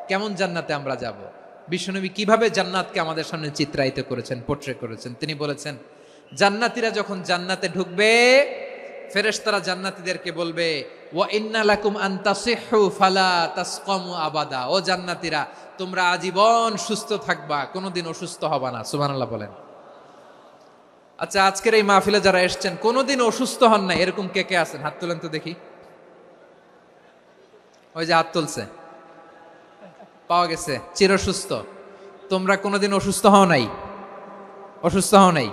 কেমন জান্নাতে আমরা যাব। বিশ্বনবী কিভাবে জান্নাতকে আমাদের সামনে চিত্রায়িত করেছেন, পোট্রে করেছেন। তিনি বলেছেন, জান্নাতীরা যখন জান্নাতে ঢুকবে, ফেরেশতারা জান্নাতীদেরকে বলবে, ওয়া ইন্না লাকুম আন তাসিহু ফালা তাসকামু আবাদা। ও জান্নাতীরা, তোমরা আজীবন সুস্থ থাকবা, কোনোদিন অসুস্থ হবা না। সুবহানাল্লাহ বলেন। আচ্ছা, আজকের এই মাহফিলে যারা এসেছেন কোনোদিন অসুস্থ হন না, এরকম কে কে আছেন? হাত তোলেন তো দেখি। ওই যে হাত তুলছে, পাওয়া গেছে, চিরসুস্থ। তোমরা কোনোদিন অসুস্থ হও নাই? অসুস্থ হও নাই?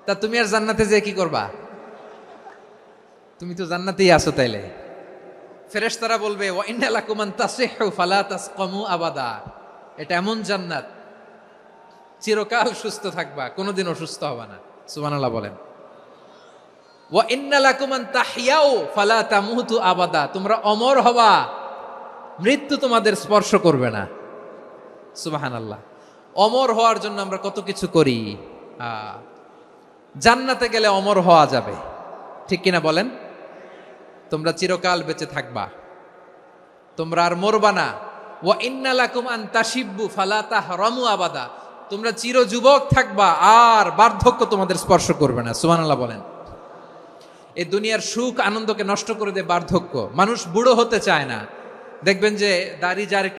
তা তুমি আর জান্নাতে যে কি করবা? তুমি তো জান্নাতেই আছো তাইলে। ফেরেশতারা বলবে, ওয়া ইন্না লাকুম আন তাসিহু ফালা তাসকামু আবাদা। এটা এমন জান্নাত, চিরকাল সুস্থ থাকবা, কোনোদিন অসুস্থ হবা না। সুবহানাল্লাহ বলেন। ওয়া ইন্না লাকুম আন তাহইয়াউ ফালা তামুতু আবাদা। তোমরা অমর হবা, মৃত্যু তোমাদের স্পর্শ করবে না। সুবহানাল্লাহ। অমর হওয়ার জন্য আমরা কত কিছু করি। জান্নাতে গেলে অমর হওয়া যাবে, ঠিক কিনা বলেন? তোমরা চিরকাল বেঁচে থাকবা, তোমরা আর মরবা না। ওয়া ইন্না লাকুম আন তাশিব্বু ফালা তাহরামু আবাদা। তোমরা চির যুবক থাকবা, আর বার্ধক্য তোমাদের স্পর্শ করবে না। সুবহানাল্লাহ বলেন। এই দুনিয়ার সুখ আনন্দকে নষ্ট করে দেয় বার্ধক্য। মানুষ বুড়ো হতে চায় না। দেখবেন যে দাড়ি যার